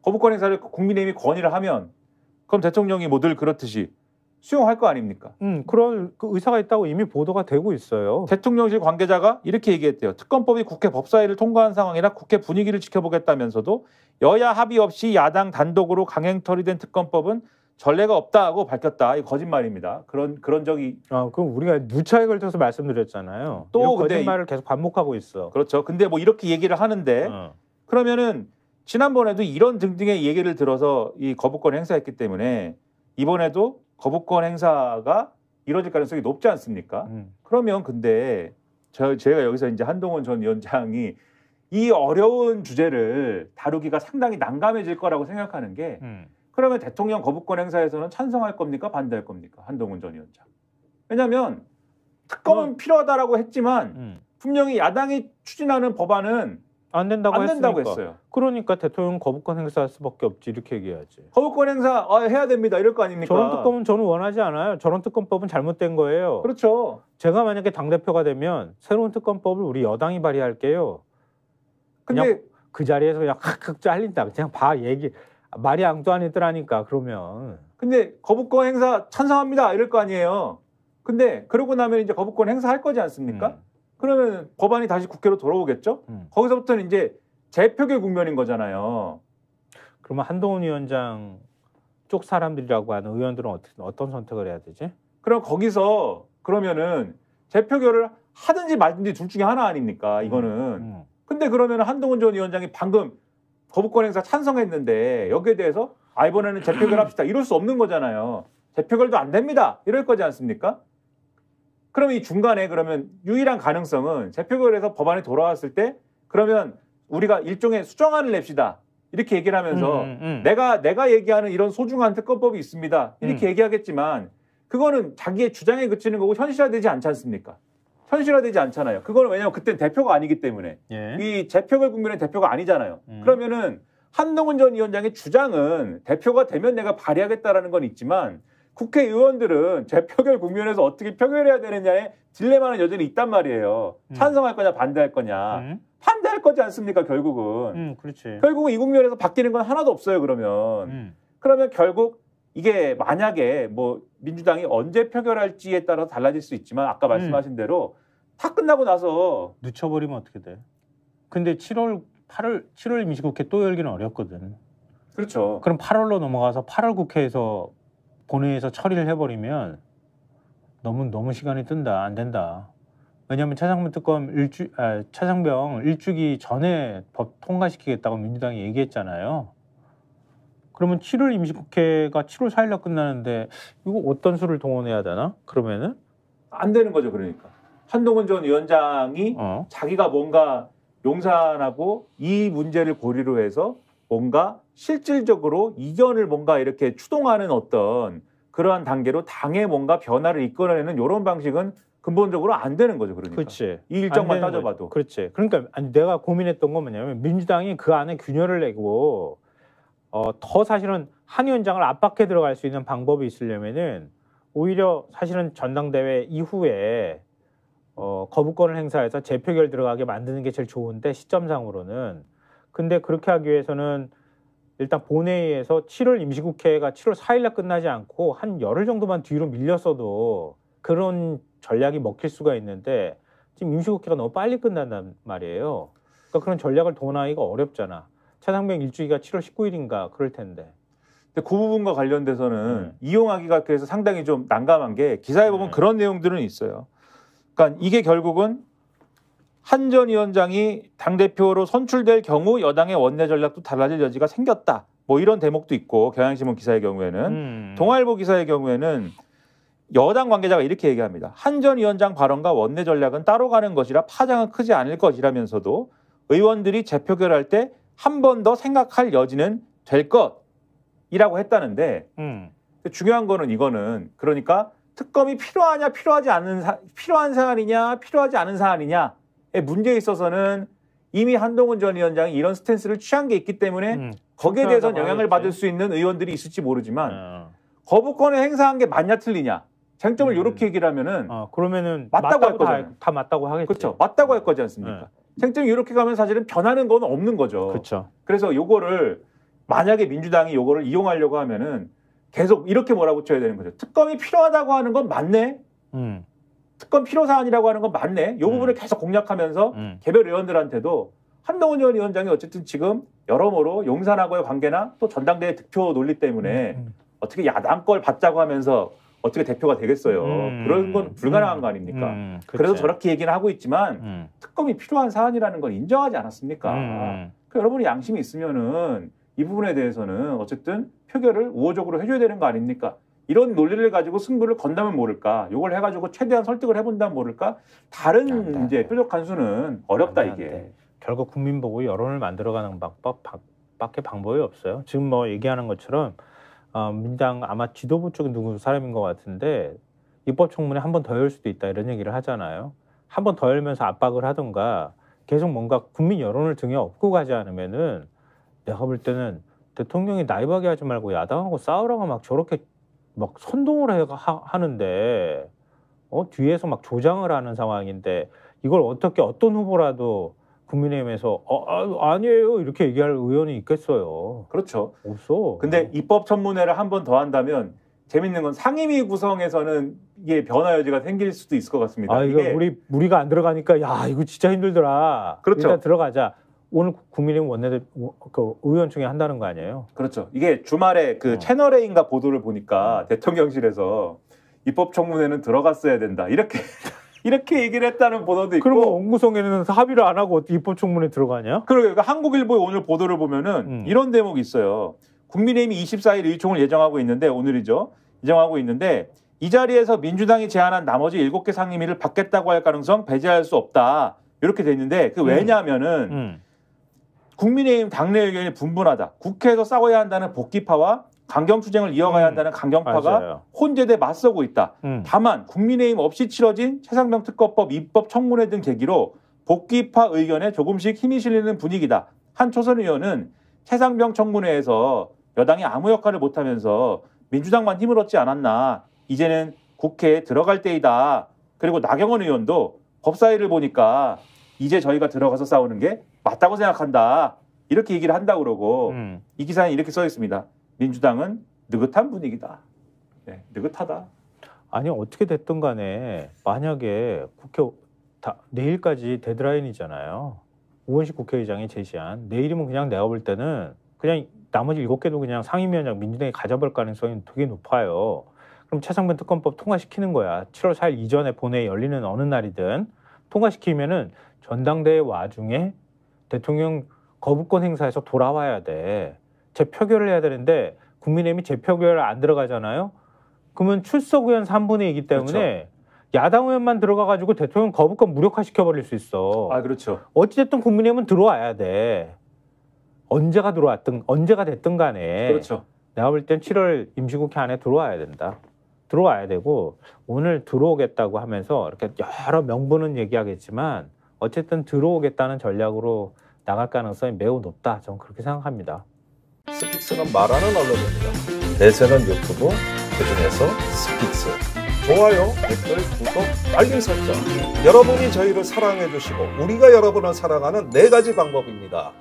거부권 행사를 국민의힘이 건의를 하면 그럼 대통령이 뭐 늘 그렇듯이 수용할 거 아닙니까? 그런 그 의사가 있다고 이미 보도가 되고 있어요. 대통령실 관계자가 이렇게 얘기했대요. 특검법이 국회 법사위를 통과한 상황이라 국회 분위기를 지켜보겠다면서도 여야 합의 없이 야당 단독으로 강행 처리된 특검법은 전례가 없다고 밝혔다. 이거 거짓말입니다. 그런 적이 그럼 우리가 누차에 걸쳐서 말씀드렸잖아요. 또 거짓말을 계속 반복하고 있어. 그렇죠. 근데 뭐 이렇게 얘기를 하는데 그러면은 지난번에도 이런 등등의 얘기를 들어서 이 거부권 행사했기 때문에 이번에도 거부권 행사가 이뤄질 가능성이 높지 않습니까? 그러면 근데 제가 여기서 이제 한동훈 전 위원장이 이 어려운 주제를 다루기가 상당히 난감해질 거라고 생각하는 게 그러면 대통령 거부권 행사에서는 찬성할 겁니까? 반대할 겁니까? 한동훈 전 위원장. 왜냐하면 특검은 필요하다라고 했지만 분명히 야당이 추진하는 법안은 안 된다고 했어요. 그러니까 대통령 거부권 행사할 수밖에 없지 이렇게 얘기해야지. 거부권 행사 해야 됩니다. 이럴 거 아닙니까? 저런 특검은 저는 원하지 않아요. 저런 특검법은 잘못된 거예요. 그렇죠. 제가 만약에 당대표가 되면 새로운 특검법을 우리 여당이 발의할게요. 근데 그 자리에서 그냥 확 잘린다. 그냥 말이 앙뚜아니더라니까 그러면. 근데 거부권 행사 찬성합니다. 이럴 거 아니에요. 근데 그러고 나면 이제 거부권 행사할 거지 않습니까? 그러면 법안이 다시 국회로 돌아오겠죠? 거기서부터는 이제 재표결 국면인 거잖아요. 그러면 한동훈 위원장 쪽 사람들이라고 하는 의원들은 어떤 선택을 해야 되지? 그럼 거기서 그러면은 재표결을 하든지 말든지 둘 중에 하나 아닙니까? 이거는. 근데 그러면 한동훈 전 위원장이 방금 거부권 행사 찬성했는데 여기에 대해서 이번에는 재표결 합시다. 이럴 수 없는 거잖아요. 재표결도 안 됩니다. 이럴 거지 않습니까? 그러면 이 중간에 그러면 유일한 가능성은 재표결에서 법안이 돌아왔을 때 그러면 우리가 일종의 수정안을 냅시다. 이렇게 얘기를 하면서 내가 얘기하는 이런 소중한 특검법이 있습니다. 이렇게 얘기하겠지만 그거는 자기의 주장에 그치는 거고 현실화되지 않지 않습니까? 현실화되지 않잖아요. 그거는 왜냐하면 그때는 대표가 아니기 때문에 이 재표결 국면의 대표가 아니잖아요. 그러면은 한동훈 전 위원장의 주장은 대표가 되면 내가 발의하겠다라는 건 있지만 국회의원들은 재표결 국면에서 어떻게 표결해야 되느냐에 딜레마는 여전히 있단 말이에요. 찬성할 거냐 반대할 거냐. 반대할 거지 않습니까 결국은. 그렇지. 결국은 이 국면에서 바뀌는 건 하나도 없어요 그러면. 그러면 결국 이게 만약에 뭐 민주당이 언제 표결할지에 따라서 달라질 수 있지만 아까 말씀하신 대로 다 끝나고 나서 늦춰버리면 어떻게 돼? 근데 7월 임시국회 또 열기는 어렵거든. 그렇죠. 그럼 8월로 넘어가서 8월 국회에서 본회의에서 처리를 해버리면 너무 시간이 뜬다. 안 된다. 왜냐하면 차상병 특검 차상병 일주기 전에 법 통과시키겠다고 민주당이 얘기했잖아요. 그러면 7월 임시국회가 7월 4일날 끝나는데 이거 어떤 수를 동원해야 되나? 그러면은 안 되는 거죠. 그러니까 한동훈 전 위원장이 자기가 뭔가 용산하고 이 문제를 고리로 해서 뭔가 실질적으로 이견을 뭔가 이렇게 추동하는 어떤 그러한 단계로 당의 뭔가 변화를 이끌어내는 이런 방식은 근본적으로 안 되는 거죠. 그러니까 그렇지. 이 일정만 따져봐도. 그렇지. 그러니까 내가 고민했던 건 뭐냐면 민주당이 그 안에 균열을 내고 더 사실은 한 위원장을 압박해 들어갈 수 있는 방법이 있으려면은 오히려 사실은 전당대회 이후에 거부권을 행사해서 재표결 들어가게 만드는 게 제일 좋은데 시점상으로는. 근데 그렇게 하기 위해서는 일단 본회의에서 7월 임시국회가 7월 4일날 끝나지 않고 한 열흘 정도만 뒤로 밀렸어도 그런 전략이 먹힐 수가 있는데 지금 임시국회가 너무 빨리 끝난단 말이에요. 그러니까 그런 전략을 동원하기가 어렵잖아. 차상병 일주기가 7월 19일인가 그럴 텐데. 근데 그 부분과 관련돼서는 이용하기가 그래서 상당히 좀 난감한 게 기사에 보면 그런 내용들은 있어요. 그러니까 이게 결국은 한 전 위원장이 당대표로 선출될 경우 여당의 원내 전략도 달라질 여지가 생겼다. 뭐 이런 대목도 있고 경향신문 기사의 경우에는 동아일보 기사의 경우에는 여당 관계자가 이렇게 얘기합니다. 한 전 위원장 발언과 원내 전략은 따로 가는 것이라 파장은 크지 않을 것이라면서도 의원들이 재표결할 때 한 번 더 생각할 여지는 될 것이라고 했다는데 중요한 거는 이거는 그러니까 특검이 필요하냐 필요한 사안이냐 필요하지 않은 사안이냐의 문제에 있어서는 이미 한동훈 전 위원장이 이런 스탠스를 취한 게 있기 때문에 거기에 대해서는 영향을 받을 수 있는 의원들이 있을지 모르지만 거부권을 행사한 게 맞냐 틀리냐 쟁점을 이렇게 얘기를 하면은 그러면은 맞다고 할 거잖아요. 다 맞다고 하겠지. 그렇죠. 맞다고 할 거지 않습니까? 쟁점이 이렇게 가면 사실은 변하는 건 없는 거죠. 그렇죠. 그래서 요거를 만약에 민주당이 요거를 이용하려고 하면은 계속 이렇게 몰아붙여야 되는 거죠. 특검이 필요하다고 하는 건 맞네. 특검 필요 사안이라고 하는 건 맞네. 요 부분을 계속 공략하면서 개별 의원들한테도 한동훈 전 위원장이 어쨌든 지금 여러모로 용산하고의 관계나 또 전당대회 득표 논리 때문에 어떻게 야당 걸 받자고 하면서 어떻게 대표가 되겠어요. 그런 건 불가능한 거 아닙니까? 그래서 저렇게 얘기는 하고 있지만 특검이 필요한 사안이라는 건 인정하지 않았습니까? 그러니까 여러분이 양심이 있으면은 이 부분에 대해서는 어쨌든 표결을 우호적으로 해줘야 되는 거 아닙니까? 이런 논리를 가지고 승부를 건다면 모를까? 이걸 해가지고 최대한 설득을 해본다면 모를까? 다른 이제 뾰족한 수는 어렵다 이게. 결국 국민 보고 여론을 만들어가는 방법밖에 방법이 없어요. 지금 뭐 얘기하는 것처럼 민주당 아마 지도부 쪽에 누구 사람인 것 같은데 입법청문회 한 번 더 열 수도 있다 이런 얘기를 하잖아요. 한 번 더 열면서 압박을 하던가 계속 뭔가 국민 여론을 등에 업고 가지 않으면은 내가 볼 때는 대통령이 나이바게 하지 말고 야당하고 싸우라고 막 저렇게 막 선동을 하는데 뒤에서 막 조장을 하는 상황인데 이걸 어떻게 어떤 후보라도 국민의힘에서 아니에요 이렇게 얘기할 의원이 있겠어요. 그렇죠. 없어. 근데 입법 청문회를 한 번 더 한다면 재밌는 건 상임위 구성에서는 이게 변화 여지가 생길 수도 있을 것 같습니다. 이거 무리가 안 들어가니까 야 이거 진짜 힘들더라. 그렇죠. 일단 들어가자. 오늘 국민의힘 그 의원총회 한다는 거 아니에요? 그렇죠. 이게 주말에 그 채널A인가 보도를 보니까 대통령실에서 입법청문회는 들어갔어야 된다. 이렇게 얘기를 했다는 보도도 있고. 그러면 원구성에는 합의를 안 하고 어떻게 입법청문회 들어가냐? 그러니까 한국일보의 오늘 보도를 보면은 이런 대목이 있어요. 국민의힘이 24일 의총을 예정하고 있는데 오늘이죠. 예정하고 있는데 이 자리에서 민주당이 제안한 나머지 7개 상임위를 받겠다고 할 가능성 배제할 수 없다. 이렇게 돼 있는데 그 왜냐하면은 국민의힘 당내 의견이 분분하다. 국회에서 싸워야 한다는 복귀파와 강경투쟁을 이어가야 한다는 강경파가 맞아요. 혼재돼 맞서고 있다. 다만 국민의힘 없이 치러진 최상병 특검법 입법 청문회 등 계기로 복귀파 의견에 조금씩 힘이 실리는 분위기다. 한 초선 의원은 최상병 청문회에서 여당이 아무 역할을 못하면서 민주당만 힘을 얻지 않았나. 이제는 국회에 들어갈 때이다. 그리고 나경원 의원도 법사위를 보니까 이제 저희가 들어가서 싸우는 게 맞다고 생각한다. 이렇게 얘기를 한다고 그러고 이 기사에 이렇게 써 있습니다. 민주당은 느긋한 분위기다. 네, 느긋하다. 아니 어떻게 됐든 간에 만약에 국회 내일까지 데드라인이잖아요. 우원식 국회의장이 제시한 내일이면 그냥 내가 볼 때는 그냥 나머지 7개도 그냥 상임위원장 민주당이 가져볼 가능성이 되게 높아요. 그럼 최상병 특검법 통과시키는 거야. 7월 4일 이전에 본회의 열리는 어느 날이든 통과시키면은 전당대회 와중에 대통령 거부권 행사에서 돌아와야 돼. 재표결을 해야 되는데 국민의힘이 재표결 안 들어가잖아요. 그러면 출석 의원 3분의 2이기 때문에 그렇죠. 야당 의원만 들어가가지고 대통령 거부권 무력화시켜버릴 수 있어. 그렇죠. 어찌됐든 국민의힘은 들어와야 돼. 언제가 됐든 간에. 그렇죠. 내가 볼 땐 7월 임시국회 안에 들어와야 된다. 들어와야 되고 오늘 들어오겠다고 하면서 이렇게 여러 명분은 얘기하겠지만 어쨌든 들어오겠다는 전략으로 나갈 가능성이 매우 높다. 저는 그렇게 생각합니다. 스픽스는 말하는 언론입니다. 대세는 유튜브, 그중에서 스픽스. 좋아요, 댓글, 구독, 알림 설정. 여러분이 저희를 사랑해 주시고 우리가 여러분을 사랑하는 4가지 방법입니다.